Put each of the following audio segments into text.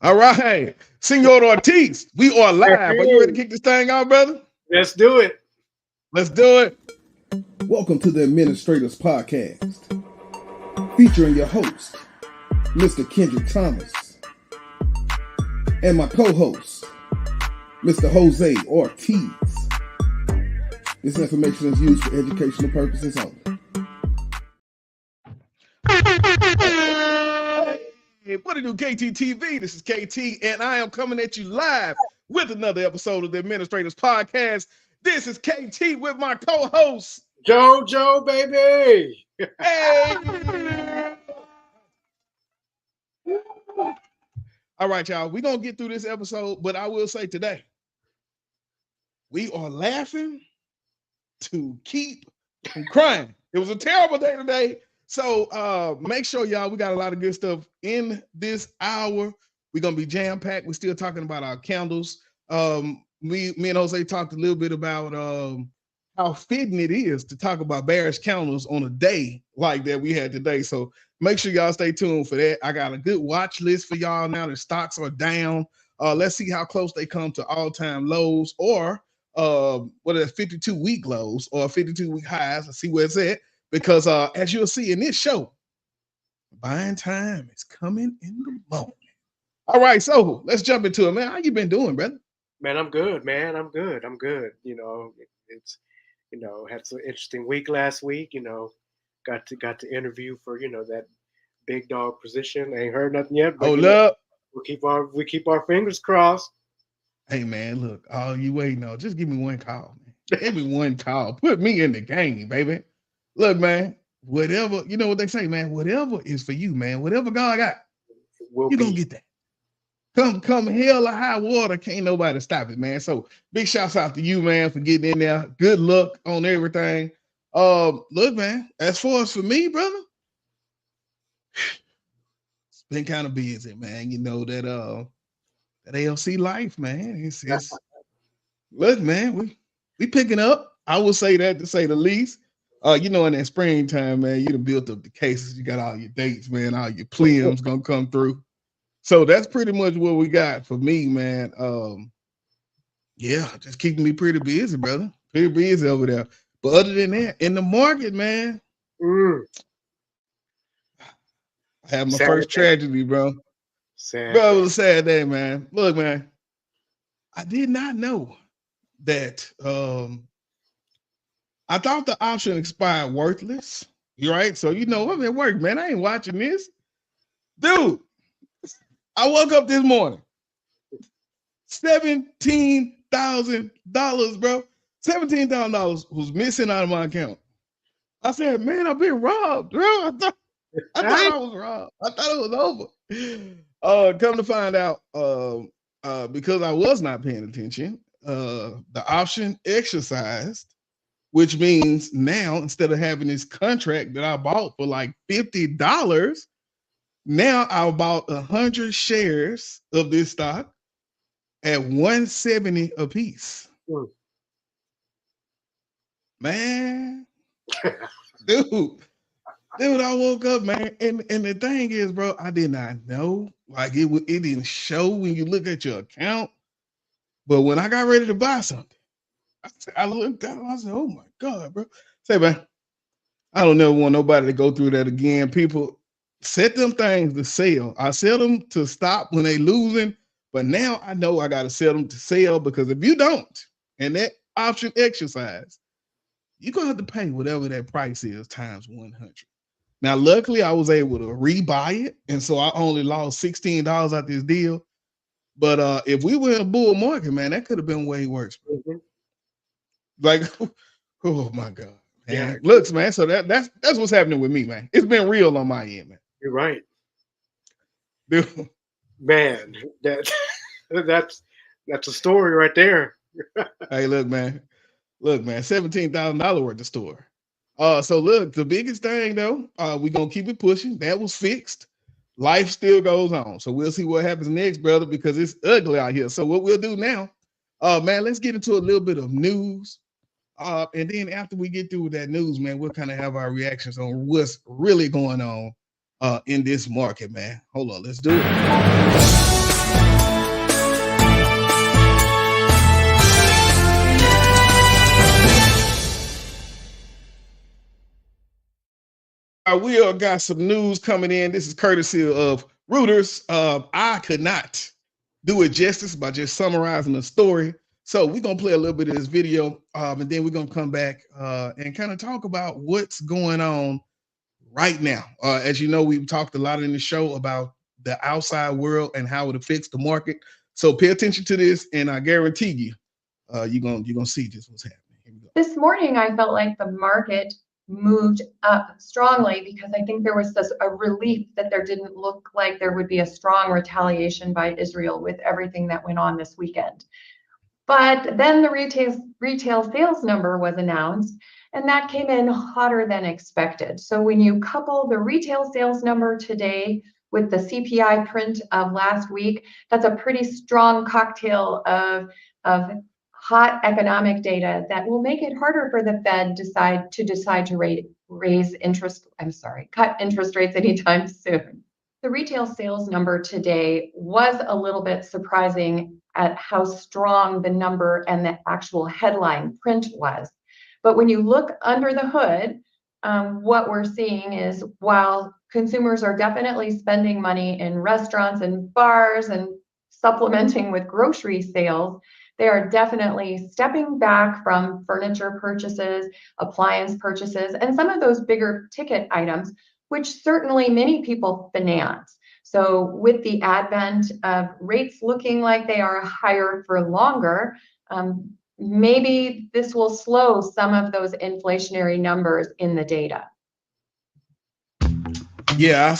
All right, Senor Ortiz, we are live. Are you ready to kick this thing out, brother? Let's do it. Let's do it. Welcome to the AdminisTraders Podcast, featuring your host, Mr. Kendrick Thomas, and my co-host, Mr. Jose Ortiz. This information is used for educational purposes only. Hey, what do KTTV? This is KT, and I am coming at you live with another episode of the AdminisTraders Podcast. This is KT with my co-host, Joe, baby. Hey. All right, y'all. We're going to get through this episode, but I will say today, we are laughing to keep from crying. It was a terrible day today. So make sure, y'all, we got a lot of good stuff in this hour. We're going to be jam-packed. We're still talking about our candles. Me and Jose talked a little bit about how fitting it is to talk about bearish candles on a day like that we had today. So make sure y'all stay tuned for that. I got a good watch list for y'all now. The stocks are down. Let's see how close they come to all-time lows or 52-week lows or 52-week highs. Let's see where it's at. Because as you'll see in this show, buying time is coming in the morning. All right, so let's jump into it, man. How you been doing, brother? Man, I'm good, man. I'm good. It's had some interesting week last week. Got to interview for that big dog position. Ain't heard nothing yet. But, Hold up. We keep our fingers crossed. Hey man, look, all you waiting on, just give me one call, man. Give me one call. Put me in the game, baby. Look, man, whatever, you know what they say, man, whatever is for you, man. Whatever God got, you're going to get that. Come hell or high water, can't nobody stop it, man. So big shouts out to you, man, for getting in there. Good luck on everything. Look, man, as far as for me, brother, it's been kind of busy, man. You know that ALC life, man. It's look, man, we picking up. I will say that to say the least. In that springtime, man, you done built up the cases. You got all your dates, man. All your plans gonna come through. So that's pretty much what we got for me, man. Just keeping me pretty busy, brother. Pretty busy over there. But other than that, in the market, man, I had my first tragedy, bro. Sad. Bro, it was a sad day, man. Look, man, I did not know that. I thought the option expired worthless. You right? So I'm at work, man. I ain't watching this. Dude, I woke up this morning. $17,000, bro. $17,000 was missing out of my account. I said, man, I've been robbed, bro. I thought I was robbed. I thought it was over. Come to find out, because I was not paying attention, the option exercised, which means now instead of having this contract that I bought for like $50, now I bought 100 shares of this stock at $170 a piece. Man, dude, I woke up, man, and the thing is, bro, I did not know. Like it didn't show when you look at your account, but when I got ready to buy something, I looked down, I said, oh my God, bro. Say, man, I don't never want nobody to go through that again. People set them things to sell. I sell them to stop when they losing, but now I know I got to sell them to sell, because if you don't, and that option exercise, you're going to have to pay whatever that price is times 100. Now, luckily, I was able to rebuy it, and so I only lost $16 out this deal. But if we were in a bull market, man, that could have been way worse. Like, oh my God, man. Yeah. Looks, man. So that's what's happening with me, man. It's been real on my end, man. You're right. Dude. Man, that's a story right there. Hey, look, man. $17,000 worth of store. So look, the biggest thing though, we're gonna keep it pushing. That was fixed. Life still goes on. So we'll see what happens next, brother, because it's ugly out here. So what we'll do now, man, let's get into a little bit of news. And then after we get through with that news, man, we'll kind of have our reactions on what's really going on in this market, man. Hold on, let's do it. We all got some news coming in. This is courtesy of Reuters. I could not do it justice by just summarizing the story. So we're going to play a little bit of this video, and then we're going to come back and kind of talk about what's going on right now. As you know, we've talked a lot in the show about the outside world and how it affects the market. So pay attention to this, and I guarantee you, you're gonna see just what's happening. Here we go. This morning, I felt like the market moved up strongly because I think there was a relief that there didn't look like there would be a strong retaliation by Israel with everything that went on this weekend. But then the retail sales number was announced, and that came in hotter than expected. So when you couple the retail sales number today with the CPI print of last week, that's a pretty strong cocktail of hot economic data that will make it harder for the Fed to decide to cut interest rates anytime soon. The retail sales number today was a little bit surprising at how strong the number and the actual headline print was. But when you look under the hood, what we're seeing is while consumers are definitely spending money in restaurants and bars and supplementing with grocery sales, they are definitely stepping back from furniture purchases, appliance purchases, and some of those bigger ticket items, which certainly many people finance. So with the advent of rates looking like they are higher for longer, maybe this will slow some of those inflationary numbers in the data. Yeah, I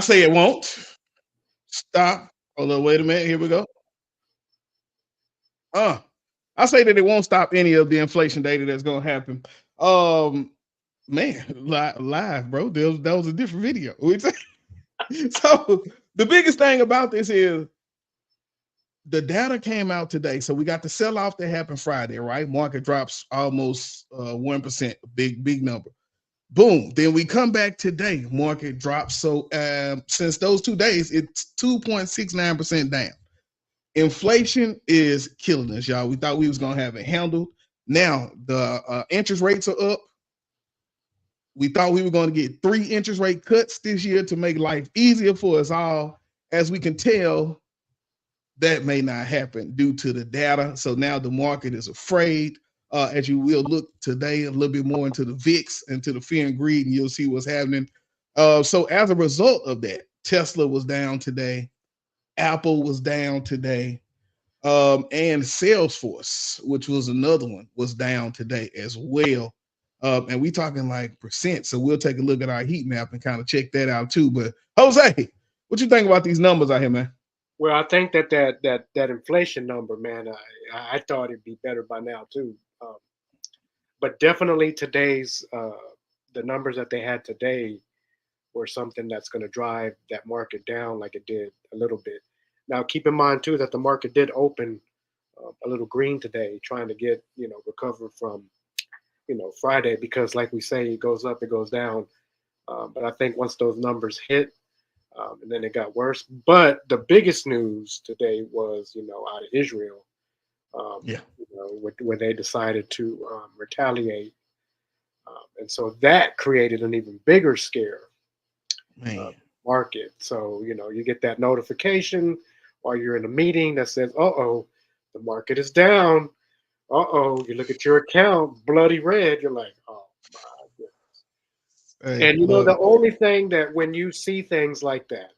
say it won't. Stop. Hold on, wait a minute. Here we go. I say that it won't stop any of the inflation data that's gonna happen. Man, live, bro. That was a different video. So the biggest thing about this is the data came out today. So we got the sell-off that happened Friday, right? Market drops almost 1%, big number. Boom. Then we come back today, market drops. So since those 2 days, it's 2.69% down. Inflation is killing us, y'all. We thought we was gonna have it handled. Now the interest rates are up. We thought we were going to get 3 interest rate cuts this year to make life easier for us all. As we can tell, that may not happen due to the data. So now the market is afraid. As you will look today a little bit more into the VIX and to the fear and greed, and you'll see what's happening. So as a result of that, Tesla was down today. Apple was down today. And Salesforce, which was another one, was down today as well. And we talking like percent. So we'll take a look at our heat map and kind of check that out too. But Jose, what you think about these numbers out here, man? Well, I think that inflation number, man, I thought it'd be better by now too. But definitely today's the numbers that they had today were something that's going to drive that market down like it did a little bit. Now, keep in mind too that the market did open a little green today, trying to get recover from Friday, because like we say, it goes up, it goes down. But I think once those numbers hit, and then it got worse. But the biggest news today was, out of Israel, when they decided to retaliate. And so that created an even bigger scare market. So, you get that notification while you're in a meeting that says, uh-oh, the market is down. Uh-oh, you look at your account, bloody red. You're like, oh, my goodness. Hey, and, the only thing that when you see things like that,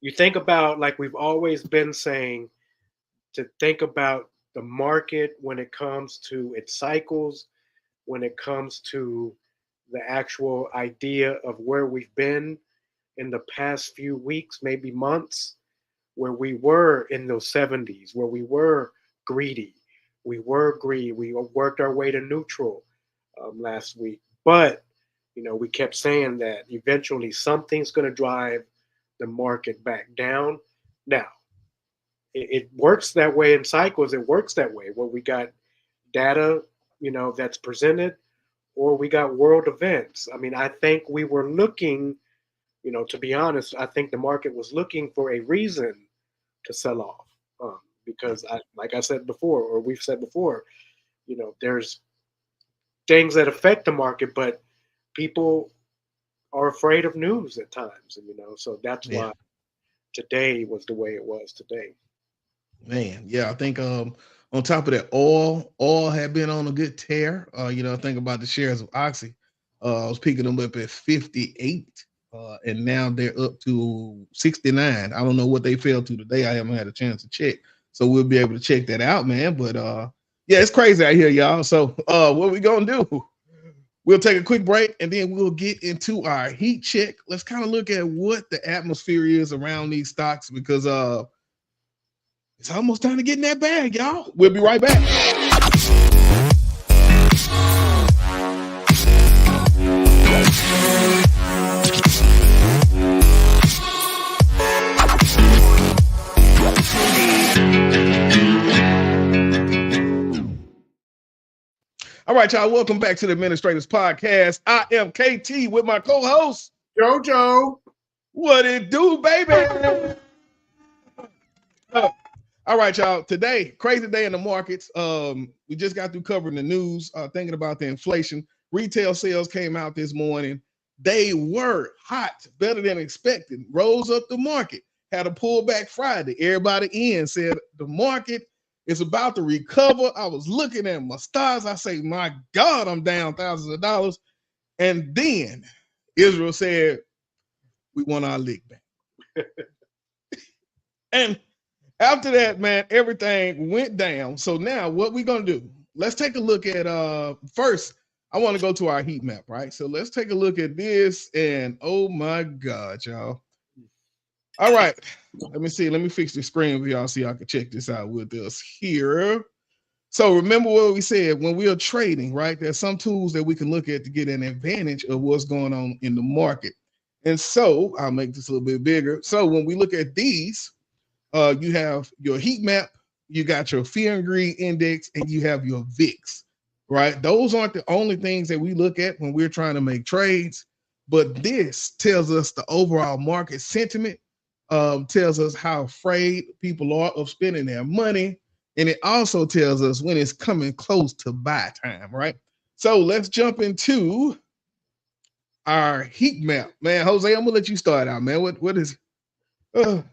you think about, like we've always been saying, to think about the market when it comes to its cycles, when it comes to the actual idea of where we've been in the past few weeks, maybe months, where we were in those 70s, where we were greedy. We were greedy. We worked our way to neutral last week. But, we kept saying that eventually something's going to drive the market back down. Now, it works that way in cycles. It works that way where we got data, that's presented, or we got world events. I mean, I think we were looking, to be honest, I think the market was looking for a reason to sell off. Because like I said before, or we've said before, there's things that affect the market, but people are afraid of news at times, and so that's Yeah. why today was the way it was today. Man, yeah, I think on top of that, oil had been on a good tear. Think about the shares of Oxy. I was picking them up at 58, and now they're up to 69. I don't know what they fell to today. I haven't had a chance to check, so we'll be able to check that out, man. But yeah, it's crazy out here, y'all. So what we gonna do? We'll take a quick break and then we'll get into our heat check. Let's kind of look at what the atmosphere is around these stocks because it's almost time to get in that bag, y'all. We'll be right back. All right, y'all. Welcome back to the AdminisTraders Podcast. I am KT with my co-host, JoJo. What it do, baby? All right, y'all. Today, crazy day in the markets. We just got through covering the news, thinking about the inflation. Retail sales came out this morning. They were hot, better than expected. Rose up the market. Had a pullback Friday. Everybody in said the market is about to recover. I was looking at my stars. I say, my God, I'm down thousands of dollars. And then Israel said, we want our lick back. And after that, man, everything went down. So now what we're going to do, let's take a look at, first, I want to go to our heat map, right? So let's take a look at this and oh my God, y'all. All right, let me see. Let me fix the screen for y'all so y'all can check this out with us here. So remember what we said when we are trading, right? There's some tools that we can look at to get an advantage of what's going on in the market. And so I'll make this a little bit bigger. So when we look at these, you have your heat map, you got your fear and greed index, and you have your VIX, right? Those aren't the only things that we look at when we're trying to make trades, but this tells us the overall market sentiment, tells us how afraid people are of spending their money, and it also tells us when it's coming close to buy time, right? So let's jump into our heat map, man. Jose, I'm gonna let you start out, man. What is man,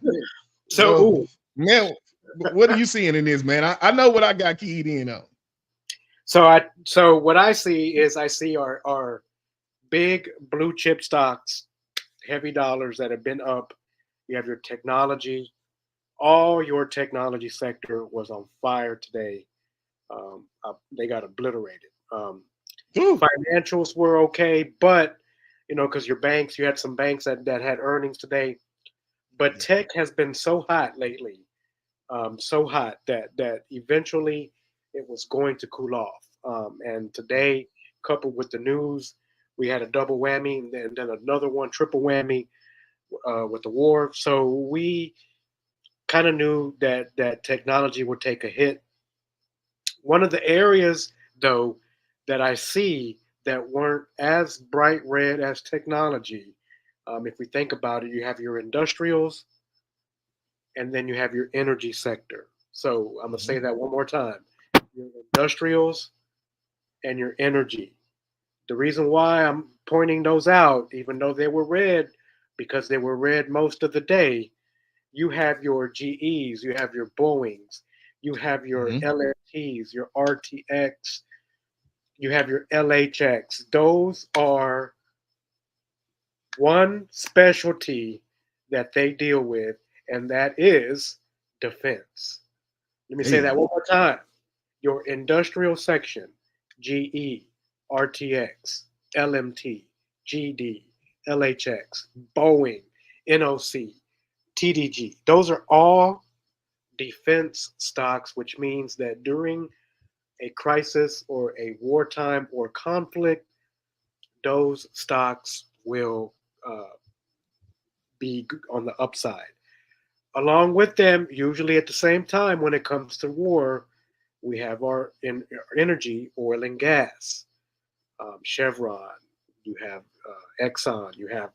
what are you seeing in this, man? I know what I got keyed in on. So what I see is our big blue chip stocks, heavy dollars that have been up. You have your technology. All your technology sector was on fire today. They got obliterated. Financials were okay, but because your banks, you had some banks that had earnings today. But tech has been so hot lately, so hot that eventually it was going to cool off. And today, coupled with the news, we had a double whammy and then another one, triple whammy with the war. So we kind of knew that technology would take a hit. One of the areas, though, that I see that weren't as bright red as technology, if we think about it, you have your industrials and then you have your energy sector. So I'm going to say that one more time. Your industrials and your energy. The reason why I'm pointing those out, even though they were red, because they were red most of the day, you have your GEs, you have your Boeings, you have your LFTs, your RTX, you have your LHX. Those are one specialty that they deal with, and that is defense. Let me say that one more time. Your industrial section, GE, RTX, LMT, GD, LHX, Boeing, NOC, TDG. Those are all defense stocks, which means that during a crisis or a wartime or conflict, those stocks will be on the upside. Along with them, usually at the same time when it comes to war, we have our energy, oil and gas, Chevron, you have Exxon, you have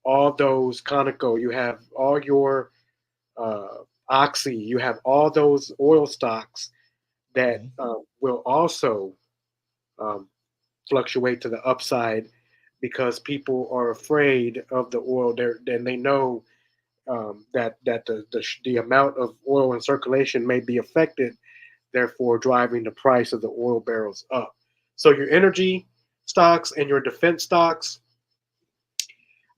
all those, Conoco, you have all your Oxy, you have all those oil stocks that will also fluctuate to the upside because people are afraid of the oil. Then they know that the amount of oil in circulation may be affected, therefore driving the price of the oil barrels up. So your energy stocks and your defense stocks.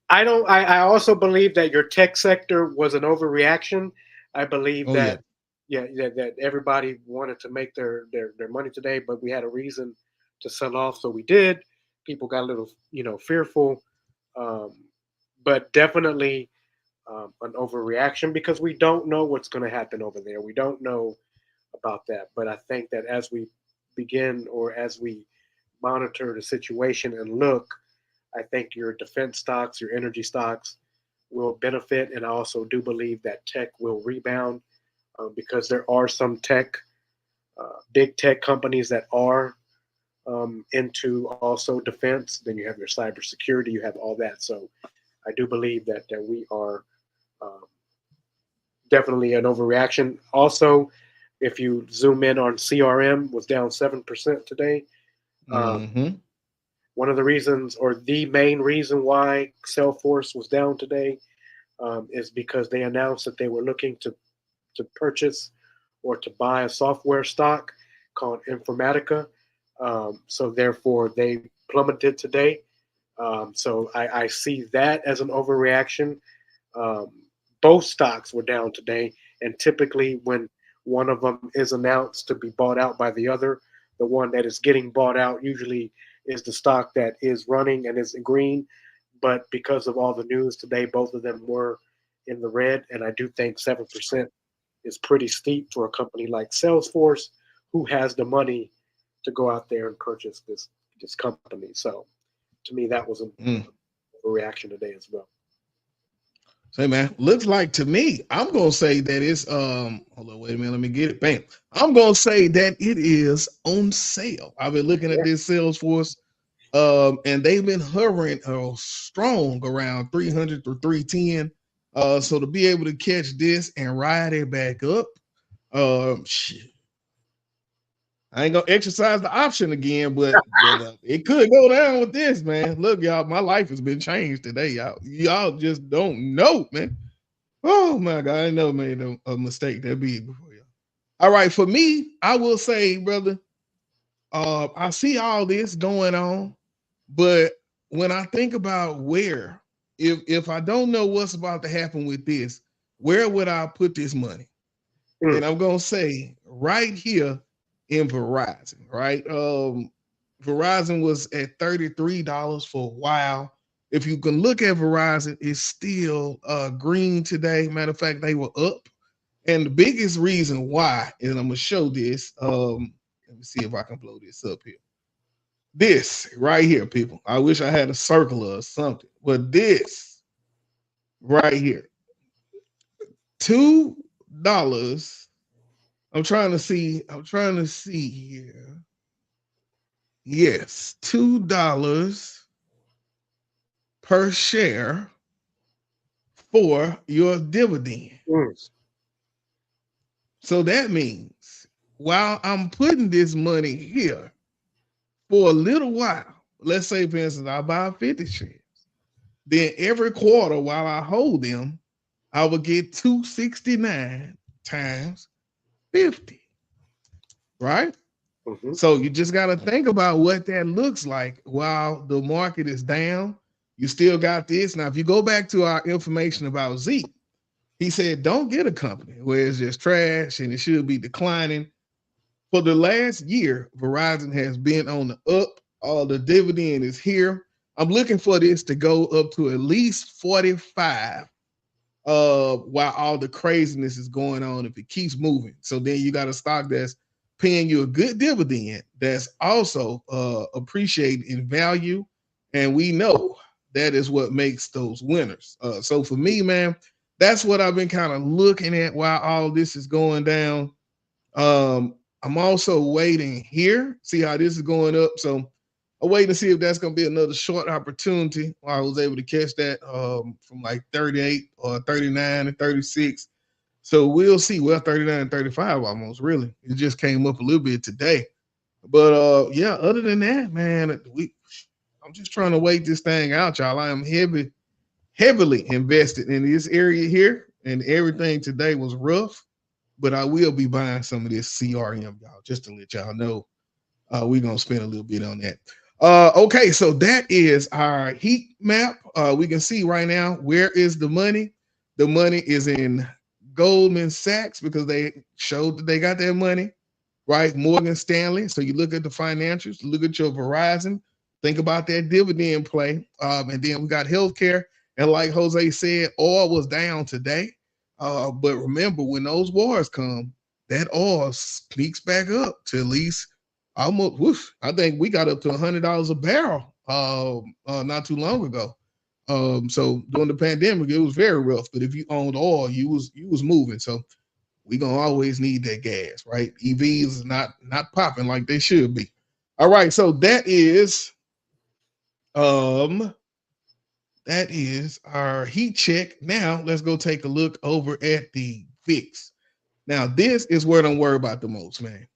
I also believe that your tech sector was an overreaction. I believe Oh yeah. that that everybody wanted to make their money today, but we had a reason to sell off, so we did. People got a little fearful, um, but definitely an overreaction because we don't know what's going to happen over there. We don't know about that, but I think that as we begin or as we monitor the situation and look, I think your defense stocks, your energy stocks will benefit. And I also do believe that tech will rebound because there are some big tech companies that are into also defense. Then you have your cybersecurity, you have all that. So I do believe that we are um, definitely an overreaction. Also, if you zoom in on CRM, was down 7% today. Mm-hmm. One of the reasons, or the main reason why Salesforce was down today, is because they announced that they were looking to purchase or to buy a software stock called Informatica. So therefore, they plummeted today. So I see that as an overreaction. Um, Both stocks were down today, and typically when one of them is announced to be bought out by the other, the one that is getting bought out usually is the stock that is running and is green. But because of all the news today, both of them were in the red, and I do think 7% is pretty steep for a company like Salesforce, who has the money to go out there and purchase this company. So to me, that was a reaction today as well. Say, man, looks like to me, I'm gonna say that it's hold on, wait a minute, let me get it. Bam. I'm gonna say that it is on sale. I've been looking at this Salesforce, and they've been hovering strong around 300 to 310. So to be able to catch this and ride it back up, shit. I ain't gonna exercise the option again, but it could go down with this, man. Look, y'all, my life has been changed today, y'all. Y'all just don't know, man. Oh my God, I never made a mistake that big before, y'all. All right, for me, I will say, brother, I see all this going on, but when I think about where, if I don't know what's about to happen with this, where would I put this money? And I'm gonna say right here in Verizon, right? Verizon was at $33 for a while. If you can look at Verizon, it's still green today. Matter of fact, they were up. And the biggest reason why, and I'm gonna show this. Let me see if I can blow this up here. This right here, people. I wish I had a circle or something, but this right here, $2. I'm trying to see here. Yes, $2 per share for your dividends. So that means while I'm putting this money here for a little while, let's say, for instance, I buy 50 shares, then every quarter while I hold them, I will get 269 times 50, right? Mm-hmm. So you just got to think about what that looks like while the market is down. You still got this. Now, if you go back to our information about Zeke, he said, don't get a company where it's just trash and it should be declining. For the last year, Verizon has been on the up. All the dividend is here. I'm looking for this to go up to at least 45 while all the craziness is going on, if it keeps moving. So then you got a stock that's paying you a good dividend that's also appreciated in value. And we know that is what makes those winners. So for me, man, that's what I've been kind of looking at while all this is going down. I'm also waiting here, see how this is going up. So I'm waiting to see if that's going to be another short opportunity. I was able to catch that from like 38 or 39 and 36. So we'll see. Well, 39 and 35 almost, really. It just came up a little bit today. But yeah, other than that, man, I'm just trying to wait this thing out, y'all. I am heavily invested in this area here, and everything today was rough. But I will be buying some of this CRM, y'all, just to let y'all know. We're gonna spend a little bit on that. Okay, so that is our heat map. We can see right now where is the money. The money is in Goldman Sachs because they showed that they got their money, right? Morgan Stanley. So you look at the financials, look at your Verizon, think about that dividend play. And then we got healthcare. And like Jose said, oil was down today. But remember, when those wars come, that oil sneaks back up to at least almost, whoosh, I think we got up to $100 a barrel not too long ago. So during the pandemic, it was very rough. But if you owned oil, you was moving. So we gonna always need that gas, right? EVs not popping like they should be. All right, so that is our heat check. Now let's go take a look over at the VIX. Now this is where I don't worry about the most, man.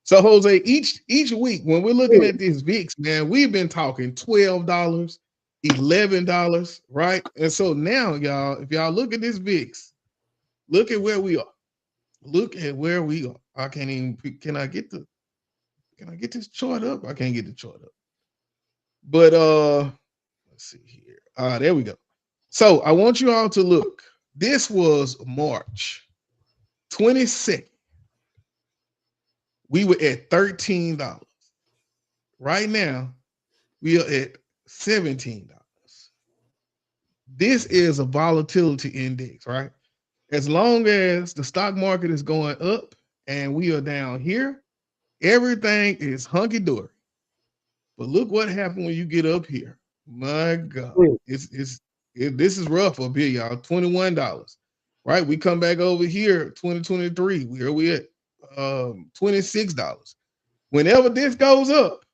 So Jose, each week when we're looking at this VIX, man, we've been talking $12, $11, right? And so now, y'all, if y'all look at this VIX, look at where we are. Look at where we are. I can't even. Can I get this chart up? I can't get the chart up. But let's see here. There we go. So I want you all to look. This was March 22nd. We were at $13. Right now, we are at $17. This is a volatility index, right? As long as the stock market is going up and we are down here, everything is hunky-dory. But look what happened when you get up here. My God, this is rough up here, y'all. $21, right? We come back over here, 2023. Where are we at? $26. Whenever this goes up,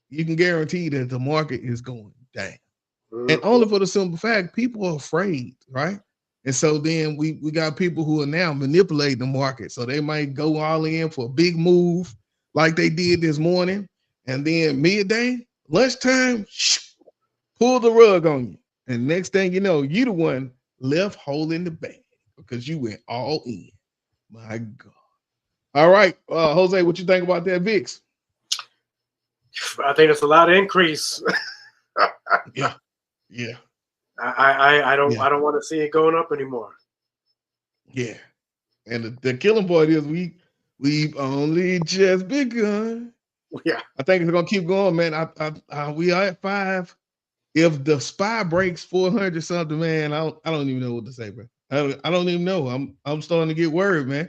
you can guarantee that the market is going down. And only for the simple fact, people are afraid, right? And so then we got people who are now manipulating the market. So they might go all in for a big move like they did this morning. And then midday, lunchtime, pull the rug on you. And next thing you know, you the one left holding the bag because you went all in. My God. All right, Jose, what you think about that VIX? I think it's a lot of increase. Yeah. I don't want to see it going up anymore. Yeah. And the killing part is we've only just begun. Yeah. I think it's gonna keep going, man. We are at 5. If the SPY breaks 400 something, man, I don't even know what to say, bro. I don't even know. I'm starting to get worried, man.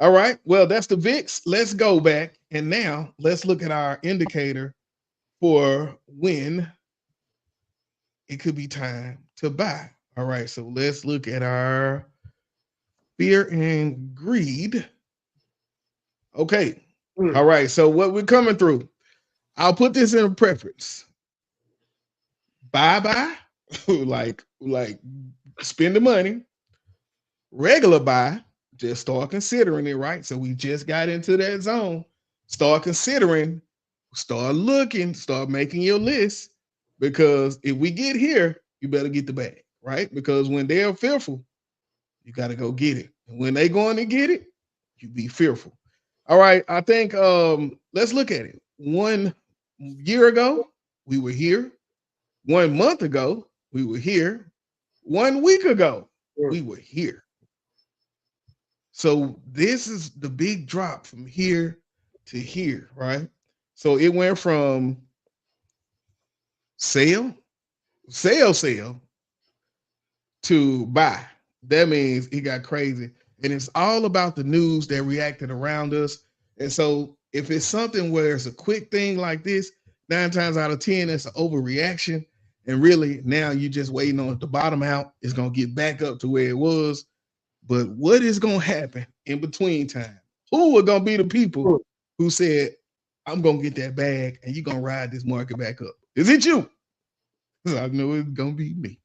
All right. Well, that's the VIX. Let's go back. And now let's look at our indicator for when it could be time to buy. All right. So let's look at our fear and greed. Okay. All right. So what we're coming through, I'll put this in a preference. Buy, like spend the money. Regular buy, just start considering it, right? So we just got into that zone. Start considering, start looking, start making your list, because if we get here, you better get the bag, right? Because when they're fearful, you got to go get it. And when they going to get it, you be fearful. All right, I think let's look at it. 1 year ago, we were here. 1 month ago, we were here. 1 week ago, we were here. So this is the big drop from here to here, right? So it went from sell to buy. That means it got crazy. And it's all about the news that reacted around us. And so if it's something where it's a quick thing like this, 9 times out of 10, it's an overreaction. And really now you're just waiting on it to bottom out. It's going to get back up to where it was. But what is going to happen in between time? Who are going to be the people who said, I'm going to get that bag and you're going to ride this market back up? Is it you? I know it's going to be me.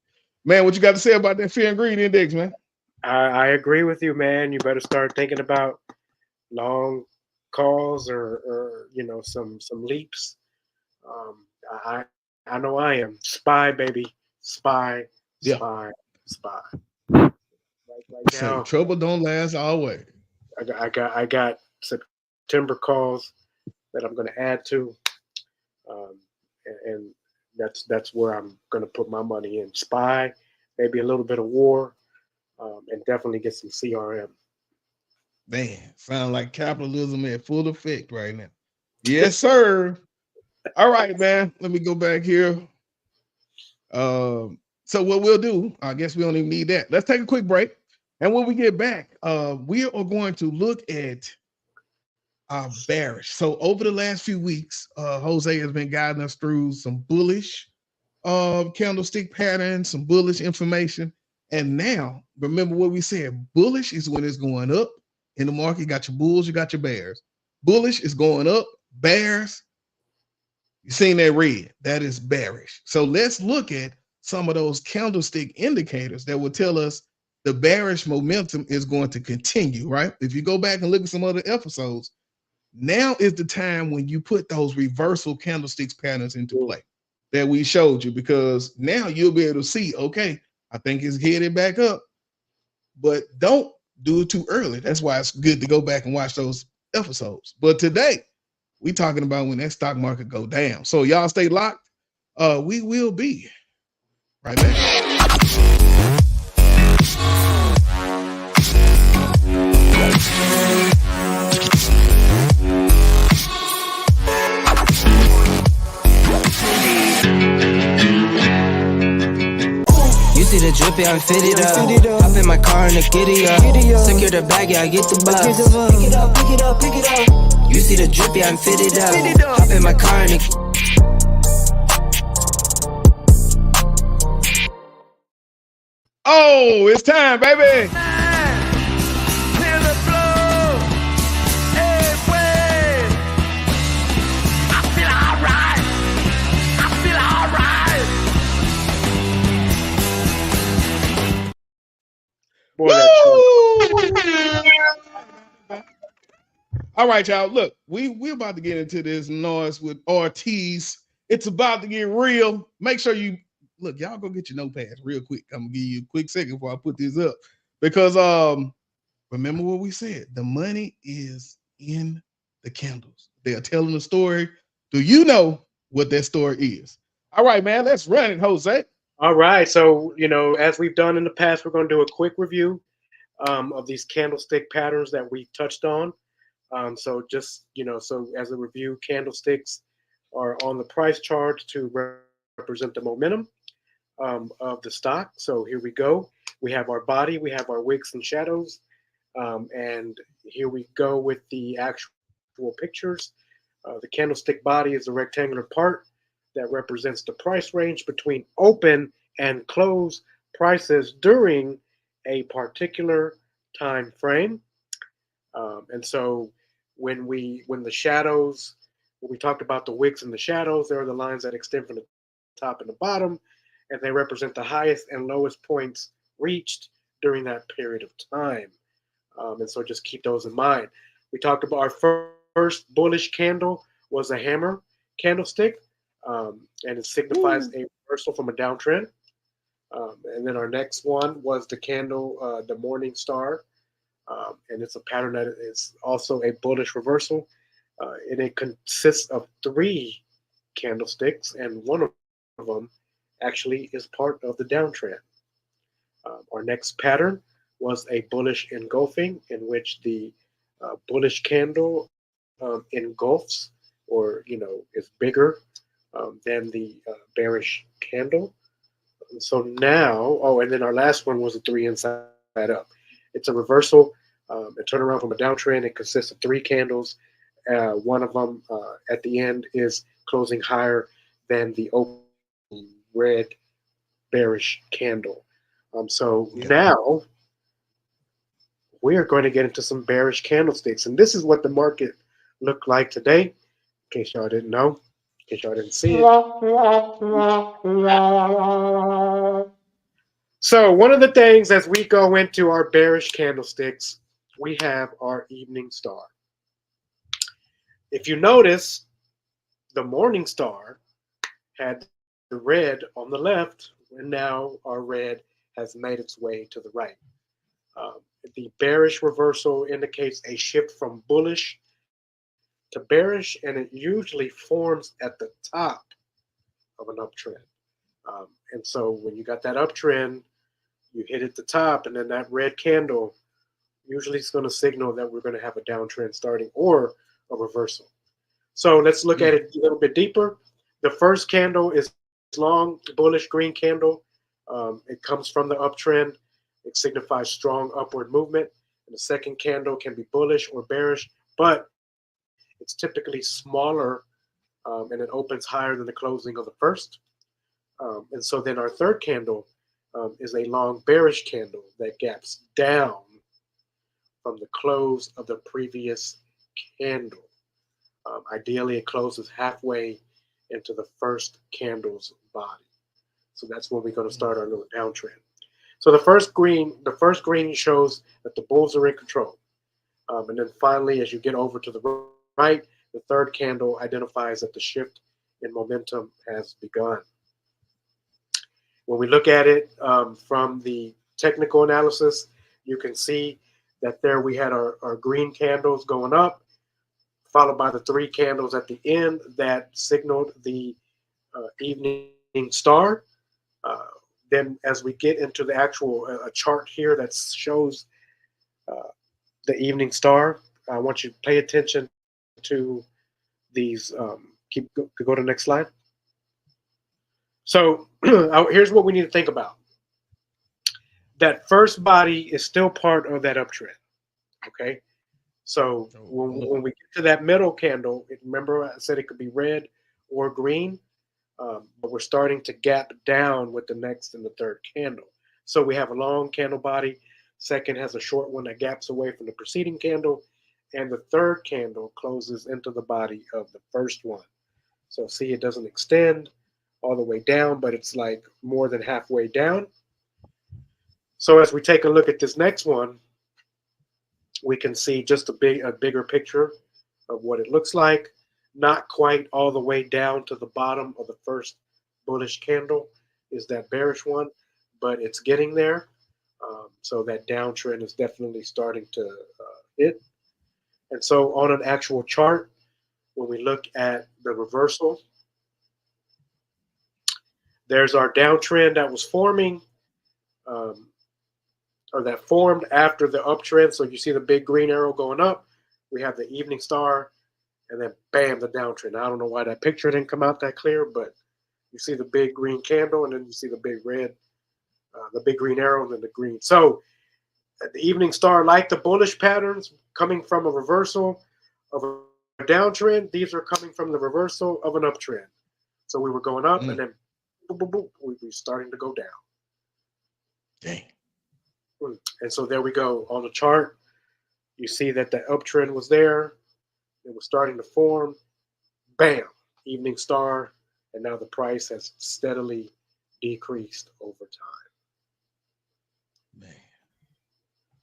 Man, what you got to say about that fear and greed index, man? I agree with you, man. You better start thinking about long calls or some leaps. I know I am. SPY, baby. SPY. Right So now, trouble don't last always. I got September calls that I'm going to add to, and that's where I'm going to put my money in. SPY, maybe a little bit of war, and definitely get some CRM. Man, sound like capitalism at full effect right now. Yes, sir. All right, man. Let me go back here. So what we'll do, I guess we don't even need that. Let's take a quick break. And when we get back, we are going to look at bearish. So over the last few weeks, Jose has been guiding us through some bullish candlestick patterns, some bullish information. And now, remember what we said, bullish is when it's going up in the market. You got your bulls, you got your bears. Bullish is going up, bears, you seen that red, that is bearish. So let's look at some of those candlestick indicators that will tell us the bearish momentum is going to continue, right? If you go back and look at some other episodes, now is the time when you put those reversal candlesticks patterns into play that we showed you, because now you'll be able to see, okay, I think it's headed back up, but don't do it too early. That's why it's good to go back and watch those episodes. But today, we talking about when that stock market go down. So y'all stay locked. We will be right back. See the drip, yeah, I'm fitted up. Hop in my car and I get it up. Secure the bag, yeah, I get the bus. Pick it up, pick it up, pick it up. You see the drip, yeah, I'm fitted up. Hop in my car and Oh, it's time, baby. All right, y'all. Look, we're about to get into this noise with Ortiz. It's about to get real. Make sure you look, y'all go get your notepads real quick. I'm gonna give you a quick second before I put this up. Because remember what we said. The money is in the candles. They are telling a story. Do you know what that story is? All right, man. Let's run it, Jose. All right. So, as we've done in the past, we're going to do a quick review of these candlestick patterns that we touched on. So just, so as a review, candlesticks are on the price chart to represent the momentum of the stock. So here we go. We have our body, we have our wicks and shadows. And here we go with the actual pictures. The candlestick body is the rectangular part that represents the price range between open and close prices during a particular time frame. And so when the shadows, when we talked about the wicks and the shadows, there are the lines that extend from the top and the bottom, and they represent the highest and lowest points reached during that period of time. And so just keep those in mind. We talked about our first bullish candle was a hammer candlestick, and it signifies a reversal from a downtrend. And then our next one was the candle, the morning star. And it's a pattern that is also a bullish reversal. And it consists of 3 candlesticks, and one of them actually is part of the downtrend. Our next pattern was a bullish engulfing, in which the bullish candle engulfs, or is bigger than the bearish candle. And so now, and then our last one was a 3 inside up. It's a reversal, a turnaround from a downtrend. It consists of 3 candles. One of them at the end is closing higher than the open red bearish candle. Now we are going to get into some bearish candlesticks, and this is what the market looked like today. In case y'all didn't know, in case y'all didn't see it. So one of the things as we go into our bearish candlesticks, we have our evening star. If you notice, the morning star had the red on the left, and now our red has made its way to the right. The bearish reversal indicates a shift from bullish to bearish, and it usually forms at the top of an uptrend. And so when you got that uptrend, you hit at the top, and then that red candle, usually it's going to signal that we're going to have a downtrend starting or a reversal. So let's look at it a little bit deeper. The first candle is long, bullish green candle. It comes from the uptrend. It signifies strong upward movement. And the second candle can be bullish or bearish, but it's typically smaller, and it opens higher than the closing of the first. And so then our third candle is a long bearish candle that gaps down from the close of the previous candle. Ideally, it closes halfway into the first candle's body. So that's when we're going to start our little downtrend. So the first green shows that the bulls are in control. And then finally, as you get over to the right, the third candle identifies that the shift in momentum has begun. When we look at it from the technical analysis, you can see that there we had our green candles going up, followed by the three candles at the end that signaled the evening star. Then as we get into the actual chart here that shows the evening star, I want you to pay attention to these. Go to the next slide. So here's what we need to think about. That first body is still part of that uptrend, okay? So when we get to that middle candle, remember I said it could be red or green, but we're starting to gap down with the next and the third candle. So we have a long candle body, second has a short one that gaps away from the preceding candle, and the third candle closes into the body of the first one. So see, it doesn't extend all the way down, but it's like more than halfway down. So as we take a look at this next one, we can see just a bigger picture of what it looks like. Not quite all the way down to the bottom of the first bullish candle is that bearish one, but it's getting there. So that downtrend is definitely starting to hit. And so on an actual chart, when we look at the reversal, there's our downtrend that was forming, or that formed after the uptrend. So you see the big green arrow going up. We have the evening star, and then bam, the downtrend. I don't know why that picture didn't come out that clear, but you see the big green candle, and then you see the big red, the big green arrow, and then the green. So the evening star, like the bullish patterns coming from a reversal of a downtrend, these are coming from the reversal of an uptrend. So we were going up, and then boop, boop, boop, we were starting to go down. Dang. And so there we go. On the chart, you see that the uptrend was there. It was starting to form. Bam, evening star. And now the price has steadily decreased over time. Man.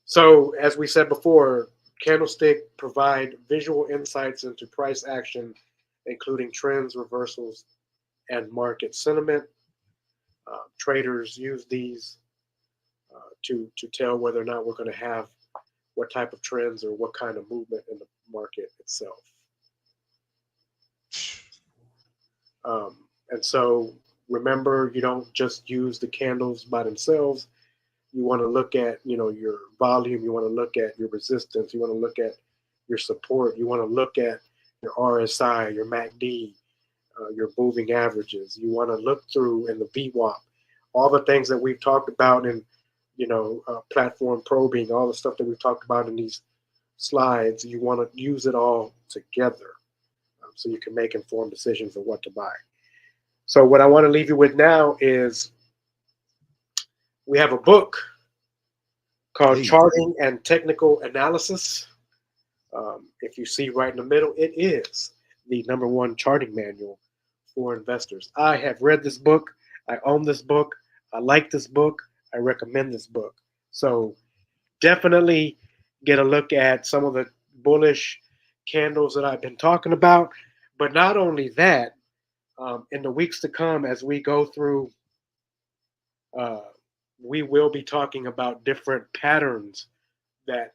So as we said before, Candlestick provide visual insights into price action, including trends, reversals, and market sentiment. Traders use these to tell whether or not we're going to have what type of trends or what kind of movement in the market itself. And so remember, you don't just use the candles by themselves. You want to look at, your volume. You want to look at your resistance. You want to look at your support. You want to look at your RSI, your MACD, your moving averages. You want to look through in the VWAP, all the things that we've talked about in, platform probing, all the stuff that we've talked about in these slides. You want to use it all together so you can make informed decisions of what to buy. So what I want to leave you with now is we have a book called Charting and Technical Analysis. If you see right in the middle, it is the #1 charting manual for investors. I have read this book. I own this book. I like this book. I recommend this book. So definitely get a look at some of the bullish candles that I've been talking about. But not only that, in the weeks to come, as we go through, we will be talking about different patterns that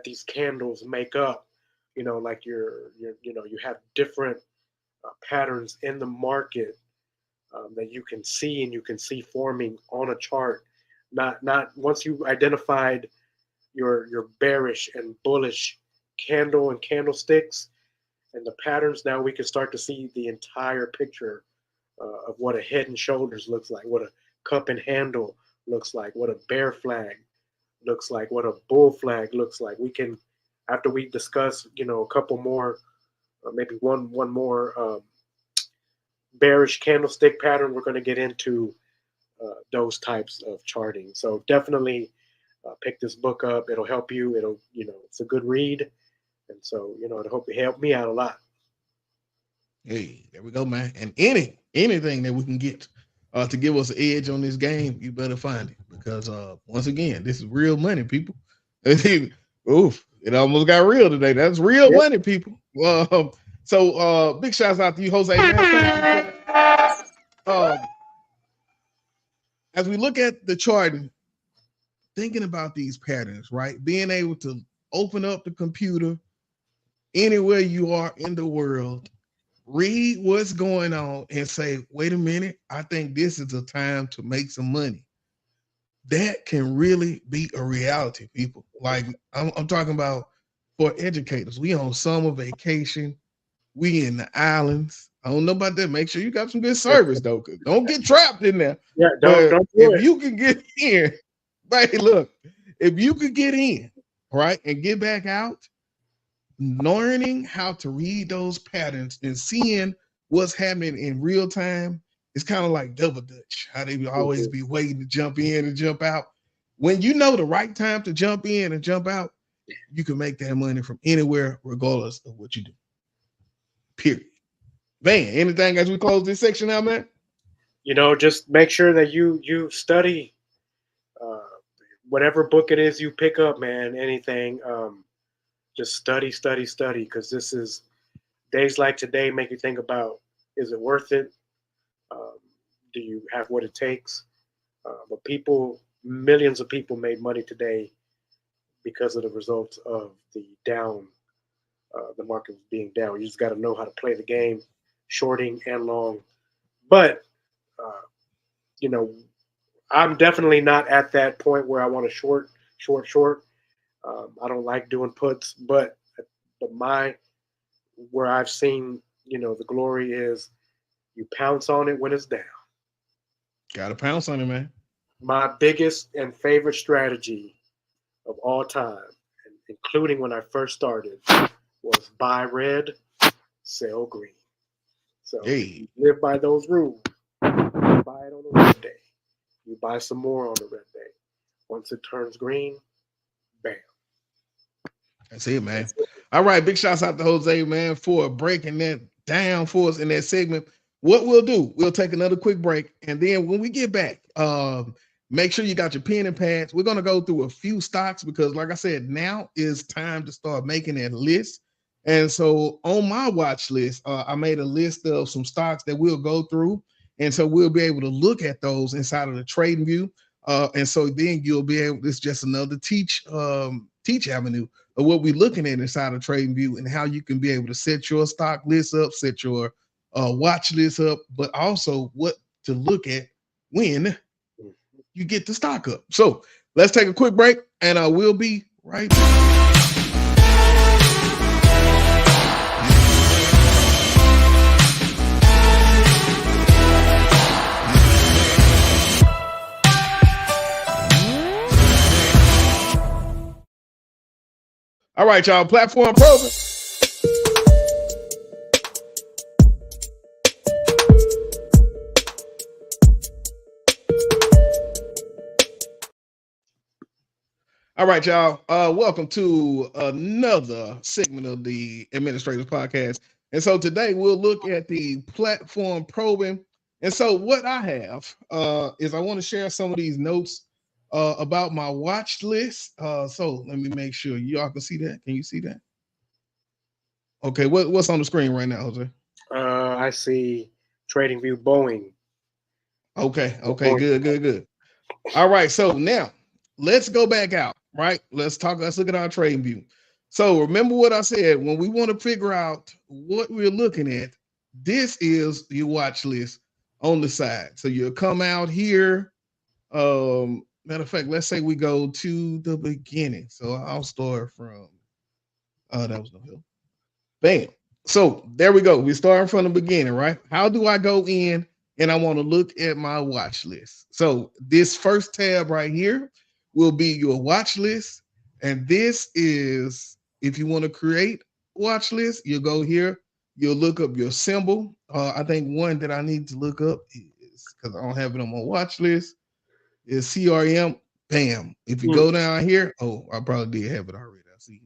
these candles make up. Like you have different patterns in the market that you can see, and you can see forming on a chart. Not once you identified your bearish and bullish candle and candlesticks and the patterns, now we can start to see the entire picture of what a head and shoulders looks like, what a cup and handle looks like, what a bear flag looks like, what a bull flag looks like. We can, after we discuss, a couple more, maybe one more bearish candlestick pattern, we're going to get into those types of charting. So definitely pick this book up. It'll help you. It's a good read. And so, it'll help me out a lot. Hey, there we go, man. And anything that we can get to give us an edge on this game, you better find it, because once again, this is real money, people. Oof, it almost got real today. That's real money, people. So big shouts out to you, Jose. As we look at the chart, thinking about these patterns, right? Being able to open up the computer anywhere you are in the world, read what's going on, and say, wait a minute, I think this is a time to make some money. That can really be a reality, people. Like I'm talking about for educators. We on summer vacation. We in the islands. I don't know about that. Make sure you got some good service, though. Don't get trapped in there. Yeah, don't do it. You can get in, right? Look, if you could get in, right, and get back out, learning how to read those patterns and seeing what's happening in real time, it's kind of like double dutch, how they always be waiting to jump in and jump out. When you know the right time to jump in and jump out, you can make that money from anywhere, regardless of what you do. Period. Man, anything as we close this section out, man? Just make sure that you study whatever book it is you pick up, man. Anything, just study, because this is days like today make you think about, is it worth it? Do you have what it takes? But millions of people made money today because of the results of the market being down. You just got to know how to play the game, shorting and long. But, I'm definitely not at that point where I want to short. I don't like doing puts, but where I've seen, the glory is you pounce on it when it's down. Got to pounce on it, man. My biggest and favorite strategy of all time, including when I first started, was buy red, sell green. So you live by those rules. You buy it on the red day. You buy some more on the red day. Once it turns green, bam. That's it, man. All right, big shouts out to Jose, man, for breaking that down for us in that segment. What we'll do, we'll take another quick break, and then when we get back, make sure you got your pen and pads. We're going to go through a few stocks because, like I said, now is time to start making that list. And so on my watch list, I made a list of some stocks that we'll go through. And so we'll be able to look at those inside of the trading view. And so then you'll be able, this is just another teach avenue of what we're looking at inside of trading view and how you can be able to set your stock list up, set your watch list up, but also what to look at when you get the stock up. So let's take a quick break and we'll be right back. All right, y'all, platform program. All right, y'all. Welcome to another segment of the AdminisTraders Podcast. And so today we'll look at the platform probing. And so what I have is I want to share some of these notes about my watch list. So let me make sure y'all can see that. Can you see that? Okay, what's on the screen right now, Jose? I see TradingView Boeing. Okay, Boeing. good. All right, so now let's go back out, right? Let's look at our trading view. So remember what I said, when we want to figure out what we're looking at, this is your watch list on the side. So you'll come out here. Matter of fact, let's say we go to the beginning. So I'll start from, that was no help. Bam. So there we go. We starting from the beginning, right? How do I go in and I want to look at my watch list? So this first tab right here will be your watch list. And this is, if you want to create watch list, you'll go here, you'll look up your symbol. I think one that I need to look up is, because I don't have it on my watch list, is CRM. Bam. If you go down here, I probably did have it already. I see.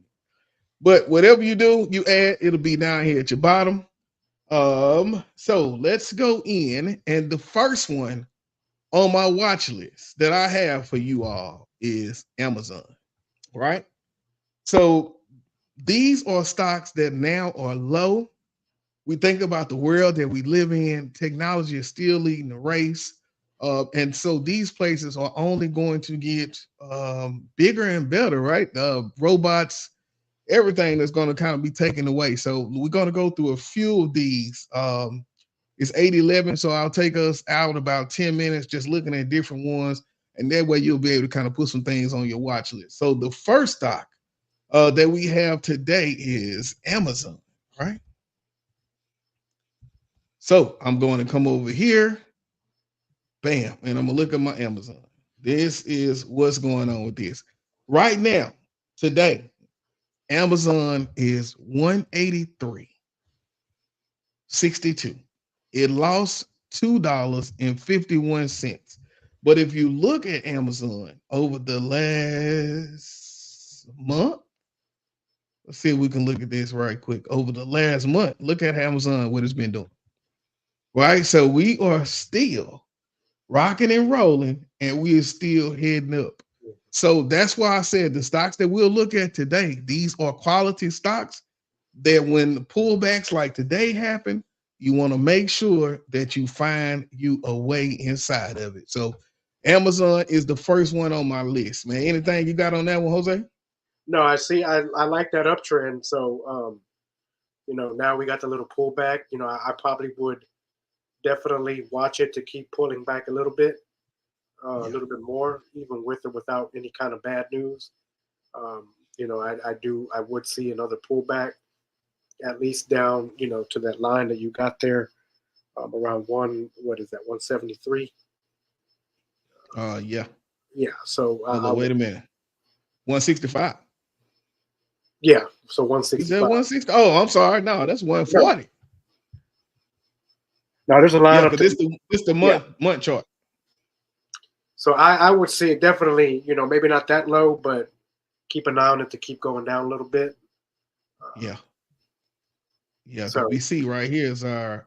But whatever you do, you add, it'll be down here at your bottom. So let's go in, and the first one on my watch list that I have for you all is Amazon, right? So these are stocks that now are low. We think about the world that we live in. Technology is still leading the race. And so these places are only going to get bigger and better, right? Robots, everything that's going to kind of be taken away. So we're going to go through a few of these. It's 8:11, so I'll take us out about 10 minutes just looking at different ones, and that way you'll be able to kind of put some things on your watch list. So the first stock that we have today is Amazon, right? So I'm going to come over here, bam, and I'm going to look at my Amazon. This is what's going on with this. Right now, today, Amazon is 183.62. It lost $2.51. But if you look at Amazon over the last month, let's see if we can look at this right quick. Over the last month, look at Amazon, what it's been doing. Right? So we are still rocking and rolling, and we are still heading up. So that's why I said the stocks that we'll look at today, these are quality stocks that when the pullbacks like today happen, you want to make sure that you find you a way inside of it. So Amazon is the first one on my list, man. Anything you got on that one, Jose? No, I see. I like that uptrend. So, now we got the little pullback. I probably would definitely watch it to keep pulling back a little bit more, even with or without any kind of bad news. I would see another pullback, at least down, to that line that you got there, around 173. Yeah. So wait a minute, 165. Yeah, so 165. Is that 160? Oh, I'm sorry. No, that's 140. No, there's a line. Yeah, this the month chart. So I would say definitely, maybe not that low, but keep an eye on it to keep going down a little bit. Yeah. So we see right here is our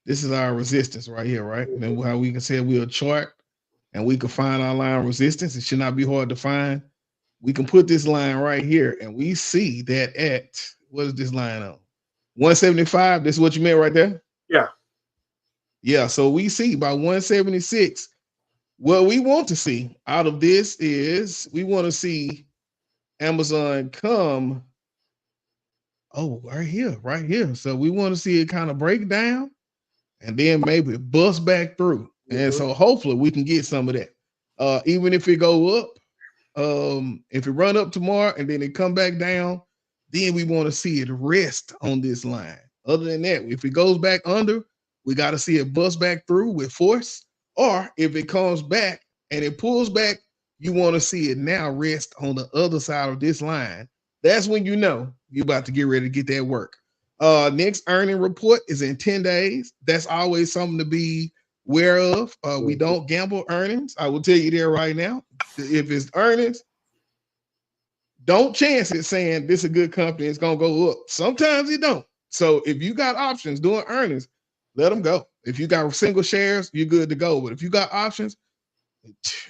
this is our resistance right here, right? Remember how we can say we'll chart and we can find our line of resistance. It should not be hard to find. We can put this line right here, and we see that at, what is this line on? 175. This is what you meant right there? Yeah. So we see by 176. What we want to see out of this is we want to see Amazon come. Oh, right here. So we want to see it kind of break down and then maybe bust back through. And so hopefully we can get some of that. Even if it go up, if it run up tomorrow and then it come back down, then we want to see it rest on this line. Other than that, if it goes back under, we got to see it bust back through with force. Or if it comes back and it pulls back, you want to see it now rest on the other side of this line. That's when you know you're about to get ready to get that work. Next earning report is in 10 days. That's always something to be aware of. We don't gamble earnings. I will tell you there right now. If it's earnings, don't chance it saying this is a good company, it's going to go up. Sometimes it don't. So if you got options doing earnings, let them go. If you got single shares, you're good to go. But if you got options,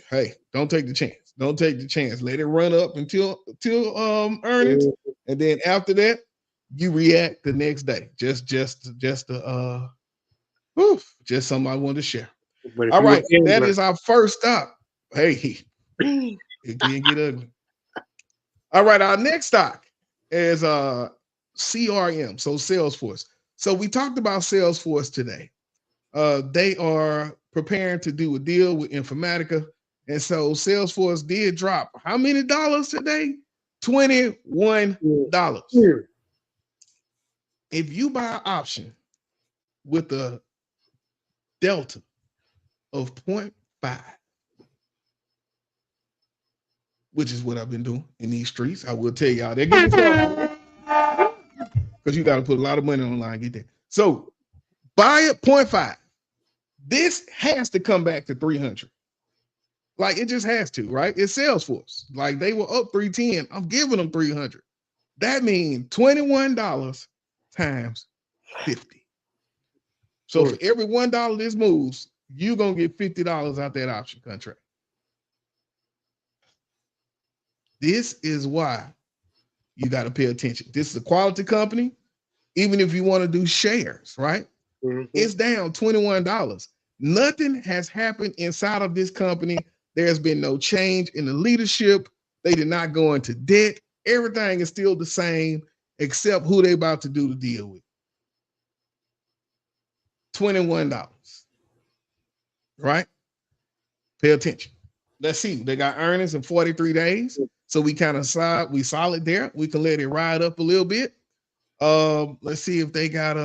hey, don't take the chance. Don't take the chance. Let it run up until earnings. And then after that, you react the next day. Just something I wanted to share. All right, that is our first stop. Hey, it can get ugly. All right, our next stock is CRM, so Salesforce. So we talked about Salesforce today. They are preparing to do a deal with Informatica. And so Salesforce did drop how many dollars today? $21. If you buy an option with a delta of 0.5, which is what I've been doing in these streets, I will tell y'all they're getting because you got to put a lot of money on the line to get there. So buy it 0.5. This has to come back to 300. Like it just has to, right? It's Salesforce. Like they were up 310. I'm giving them 300. That means $21 times 50. So for every $1 this moves, you're gonna get $50 out that option contract. This is why you got to pay attention. This is a quality company. Even if you want to do shares, right? It's down $21. Nothing has happened inside of this company. There's been no change in the leadership. They did not go into debt. Everything is still the same, except who they about to do the deal with. $21. Right? Pay attention. Let's see. They got earnings in 43 days. So we kind of solid there. We can let it ride up a little bit. Let's see if they got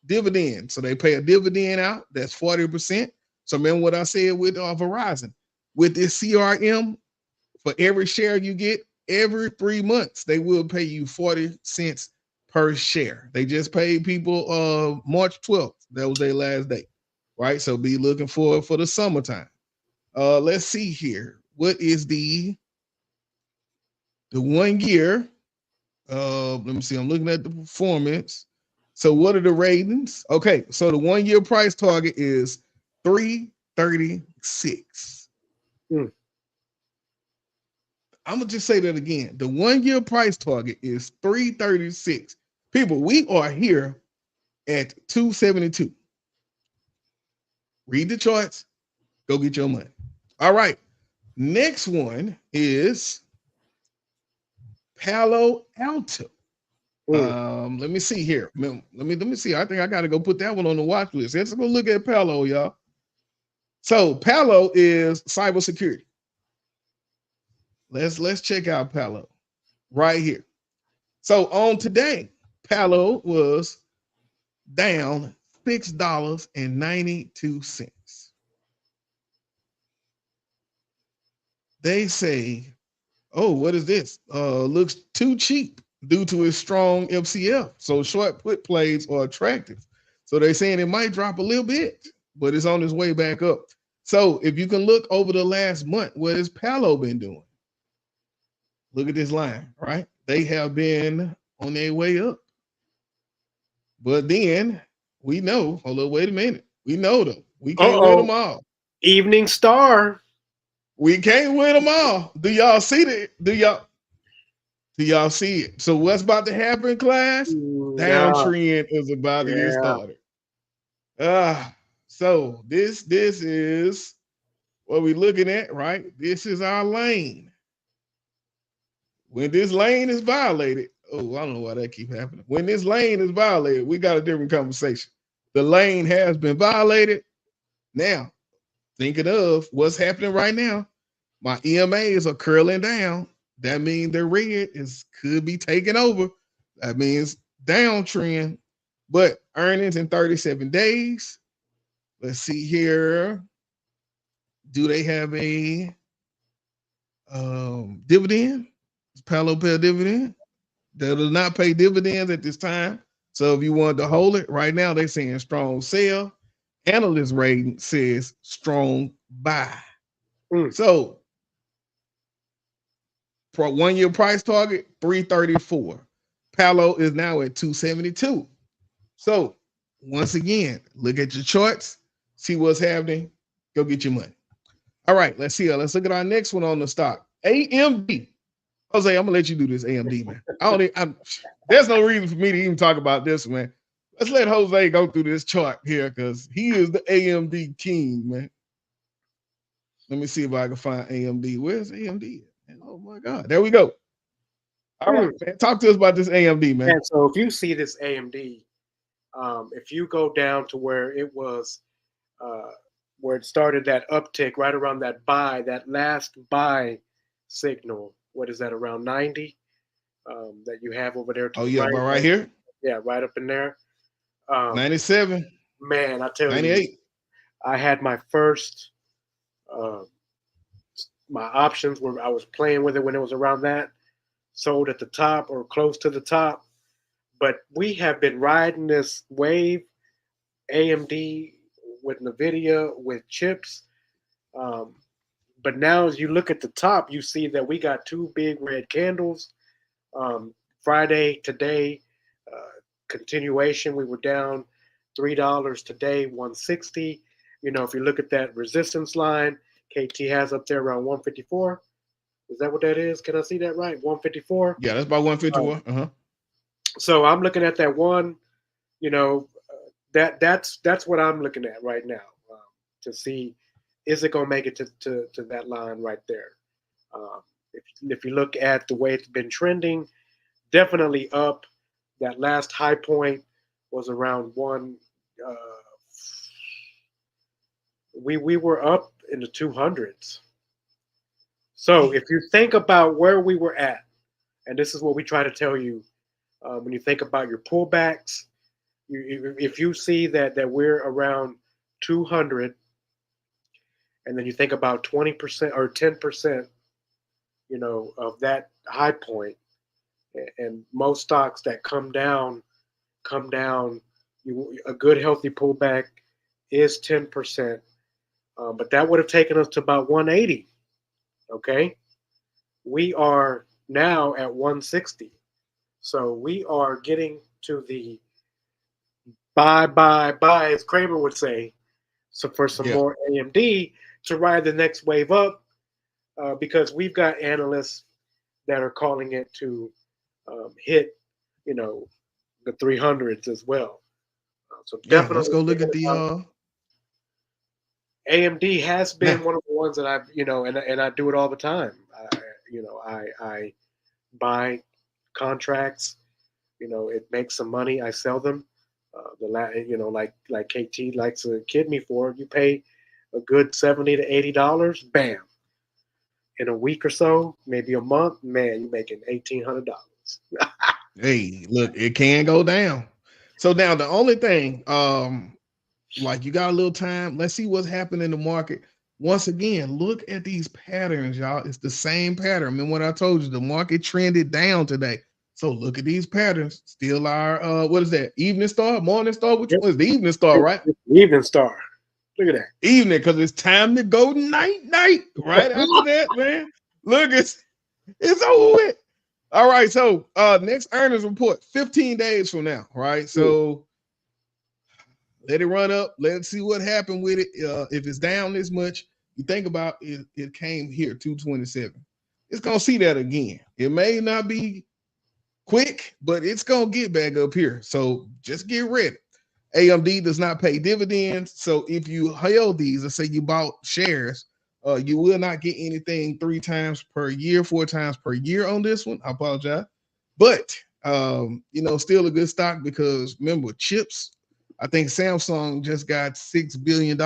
dividend. So they pay a dividend out. That's 40%. So remember what I said with Verizon. With this CRM, for every share you get, every 3 months, they will pay you 40 cents per share. They just paid people March 12th. That was their last day, right? So be looking for the summertime. Let's see here. What is the 1 year? Let me see. I'm looking at the performance. So what are the ratings? Okay, so the 1 year price target is 336. I'm gonna just say that again. The 1 year price target is 336. People, we are here at 272. Read the charts. Go get your money. All right. Next one is Palo Alto. Let me see here. Let me see. I think I got to go put that one on the watch list. Let's go look at Palo, y'all. So Palo is cybersecurity. Let's check out Palo right here. So on today, Palo was down $6.92. They say, oh, what is this? Looks too cheap due to its strong FCF. So short put plays are attractive. So they're saying it might drop a little bit, but it's on its way back up. So if you can look over the last month, what has Palo been doing? Look at this line, right? They have been on their way up. But then we know, hold on, wait a minute. We know them. We can't win them all. Evening Star. We can't win them all. Do y'all see it? Do y'all see it? So what's about to happen, class? Downtrend is about to get started. So this is what we're looking at, right? This is our lane. When this lane is violated, I don't know why that keeps happening. When this lane is violated, we got a different conversation. The lane has been violated. Now, thinking of what's happening right now, my EMAs are curling down. That means the red could be taking over. That means downtrend. But earnings in 37 days. Let's see here. Do they have a dividend? Does Palo pay a dividend? They do not pay dividends at this time. So if you wanted to hold it, right now they're saying strong sell. Analyst rating says strong buy. So for 1 year price target, 334. Palo is now at 272. So once again, look at your charts, see what's happening, go get your money. All right, let's see. Let's look at our next one on the stock. AMD. Jose, I'm gonna let you do this AMD, man. There's no reason for me to even talk about this, man. Let's let Jose go through this chart here because he is the AMD king, man. Let me see if I can find AMD. Where's AMD? Oh my God, there we go. All right, man. Talk to us about this AMD, man. And so if you see this AMD, if you go down to where it was, where it started that uptick right around that buy, that last buy signal, what is that, around 90 that you have over there? Oh, yeah, right here? Yeah, right up in there. 97. Man, I tell 98. you, I had my first, my options where I was playing with it when it was around that, sold at the top or close to the top. But we have been riding this wave, AMD with NVIDIA, with chips. But now as you look at the top, you see that we got two big red candles. Friday, today, continuation, we were down $3 today, 160. You know, if you look at that resistance line, KT has up there around 154. Is that what that is? Can I see that right? 154? Yeah, that's about 154. So I'm looking at that one, you know, that's what I'm looking at right now to see, is it going to make it to that line right there? If you look at the way it's been trending, definitely up. That last high point was around one. We were up in the 200s. So if you think about where we were at, and this is what we try to tell you, when you think about your pullbacks, if you see that we're around 200, and then you think about 20% or 10%, you know, of that high point, and most stocks that come down, a good healthy pullback is 10%, but that would have taken us to about 180. Okay, we are now at 160, so we are getting to the buy, as Kramer would say, so for some more AMD to ride the next wave up, because we've got analysts that are calling it to hit, you know, the 300s as well. So definitely, let's go look at the AMD has been one of the ones that I've, you know, and I do it all the time. I buy contracts, you know, it makes some money. I sell them. You know, like KT likes to kid me for, you pay a good $70 to $80, bam. In a week or so, maybe a month, man, you're making $1,800. Hey, look, it can go down. So now the only thing, like you got a little time, let's see what's happening in the market. Once again, look at these patterns, y'all. It's the same pattern. I mean, what I told you, the market trended down today. So look at these patterns. Still our what is that? Evening star, morning star? Which one is the evening star, right? Evening star. Look at that. Evening, because it's time to go night. Right after that, man. Look, it's over with. All right, so next earnings report, 15 days from now, right? So let it run up. Let's see what happened with it. If it's down this much, you think about it, it came here, 227. It's going to see that again. It may not be quick, but it's going to get back up here. So just get ready. AMD does not pay dividends. So if you held these, let's say you bought shares, you will not get anything 3 times per year, 4 times per year on this one. I apologize. But, you know, still a good stock because remember, chips, I think Samsung just got $6 billion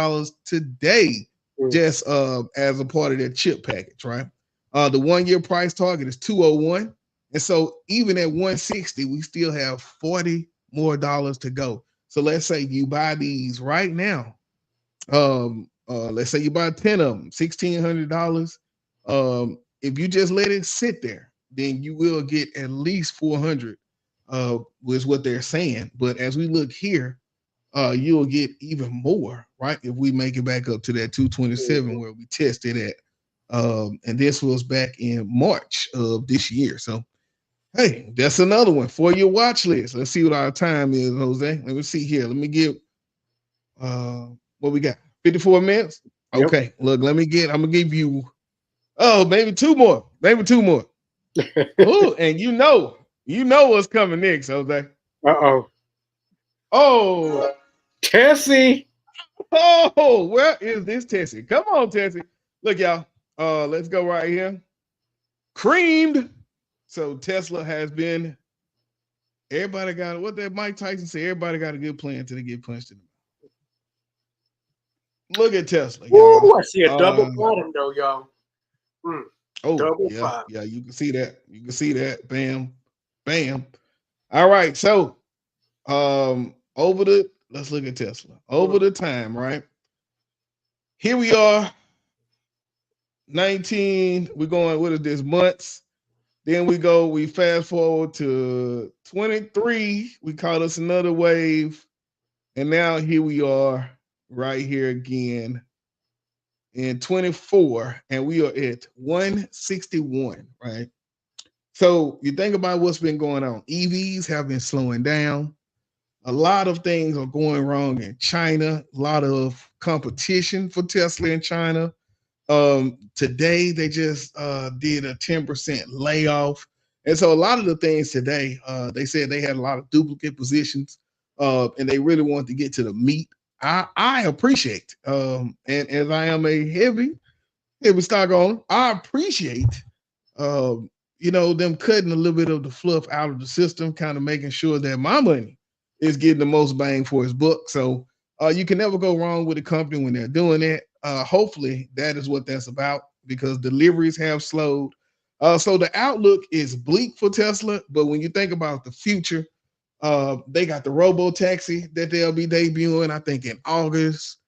today just as a part of their chip package, right? The 1-year price target is 201. And so even at 160, we still have $40 more to go. So let's say you buy these right now. Let's say you buy 10 of them, $1,600. If you just let it sit there, then you will get at least 400, is what they're saying. But as we look here, you'll get even more, right? If we make it back up to that 227 where we tested at. And this was back in March of this year. So, hey, that's another one for your watch list. Let's see what our time is, Jose. Let me see here. Let me give what we got. 54 minutes. Okay. Yep. Look, I'm gonna give you maybe two more. Ooh, and you know what's coming next, Jose. Oh, Tessie. Oh, where is this Tessie? Come on, Tessie. Look, y'all. Let's go right here. Creamed. So Tesla has been. Everybody got what that Mike Tyson said. Everybody got a good plan until they get punched in the mouth. Look at Tesla. Ooh, I see a double bottom though, y'all. Oh, double yeah, bottom. yeah. You can see that. You can see that. Bam, bam. All right. So, let's look at Tesla over the time, right? Here we are. 19. We're going. What is this? Months. Then we fast forward to 23. We caught us another wave. And now here we are right here again in 24. And we are at 161, right? So you think about what's been going on. EVs have been slowing down. A lot of things are going wrong in China. A lot of competition for Tesla in China. Today they just did a 10% layoff, and so a lot of the things today they said they had a lot of duplicate positions, and they really wanted to get to the meat. I appreciate, and as I am a heavy stock owner, I appreciate them cutting a little bit of the fluff out of the system, kind of making sure that my money is getting the most bang for its buck. So you can never go wrong with a company when they're doing that. Hopefully that is what that's about, because deliveries have slowed. So the outlook is bleak for Tesla, but when you think about the future, they got the robo-taxi that they'll be debuting, I think, in August.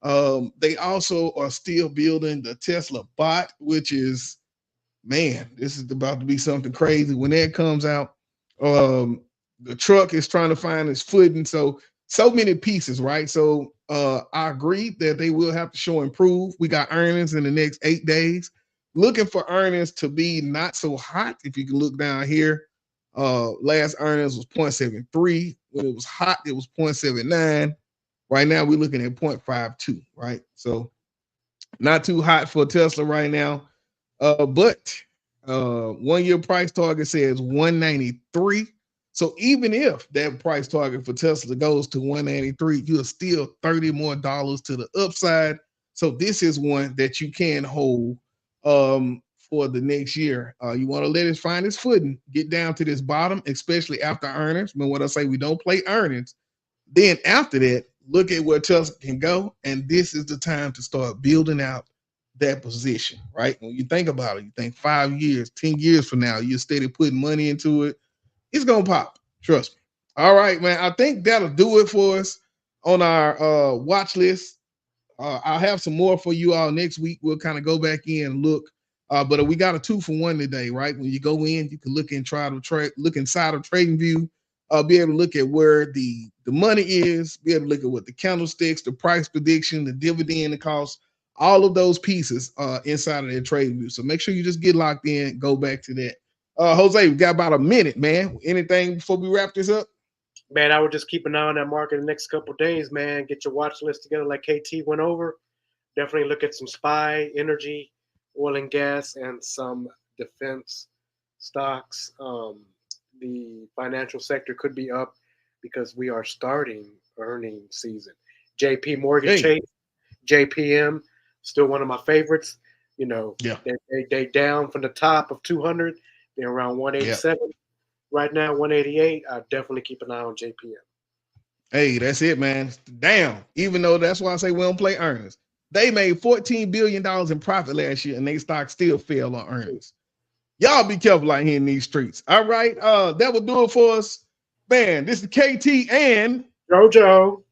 They also are still building the Tesla bot, which is, man, this is about to be something crazy when that comes out. The truck is trying to find its footing. So many pieces, right? So I agree that they will have to show improve. We got earnings in the next 8 days. Looking for earnings to be not so hot. If you can look down here, last earnings was 0.73. When it was hot, it was 0.79. Right now, we're looking at 0.52, right? So not too hot for Tesla right now. But 1 year price target says 193. So even if that price target for Tesla goes to 193, you're still $30 more to the upside. So this is one that you can hold for the next year. You want to let it find its footing, get down to this bottom, especially after earnings. When what I say, we don't play earnings. Then after that, look at where Tesla can go. And this is the time to start building out that position, right? When you think about it, you think 5 years, 10 years from now, you're steady putting money into it. It's going to pop. Trust me. All right, man. I think that'll do it for us on our watch list. I'll have some more for you all next week. We'll kind of go back in and look. But we got a 2-for-1 today, right? When you go in, you can look inside of TradingView, be able to look at where the money is, be able to look at what the candlesticks, the price prediction, the dividend, the cost, all of those pieces inside of their TradingView. So make sure you just get locked in, go back to that. Jose, we got about a minute, man. Anything before we wrap this up? Man, I would just keep an eye on that market the next couple of days, man. Get your watch list together like KT went over. Definitely look at some SPY, energy, oil and gas, and some defense stocks. The financial sector could be up because we are starting earnings season. JP Morgan Chase, JPM, still one of my favorites. You know, they down from the top of 200. They're around 187. Yeah. Right now, 188. I definitely keep an eye on JPM. Hey, that's it, man. Damn. Even though that's why I say we don't play earnings. They made $14 billion in profit last year, and their stock still fell on earnings. Y'all be careful out here in these streets. All right. That will do it for us. Man, this is KT and JoJo.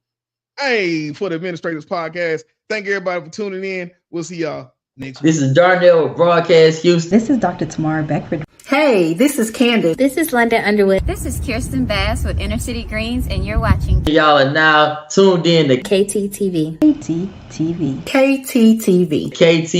Hey, for the AdminisTraders Podcast. Thank everybody for tuning in. We'll see y'all next week. This is Darnell with Broadcast Houston. This is Dr. Tamara Beckford. Hey, this is Candace. This is London Underwood. This is Kirsten Bass with Inner City Greens, and you're watching. Y'all are now tuned in to KTTV. KTTV. KTTV. KT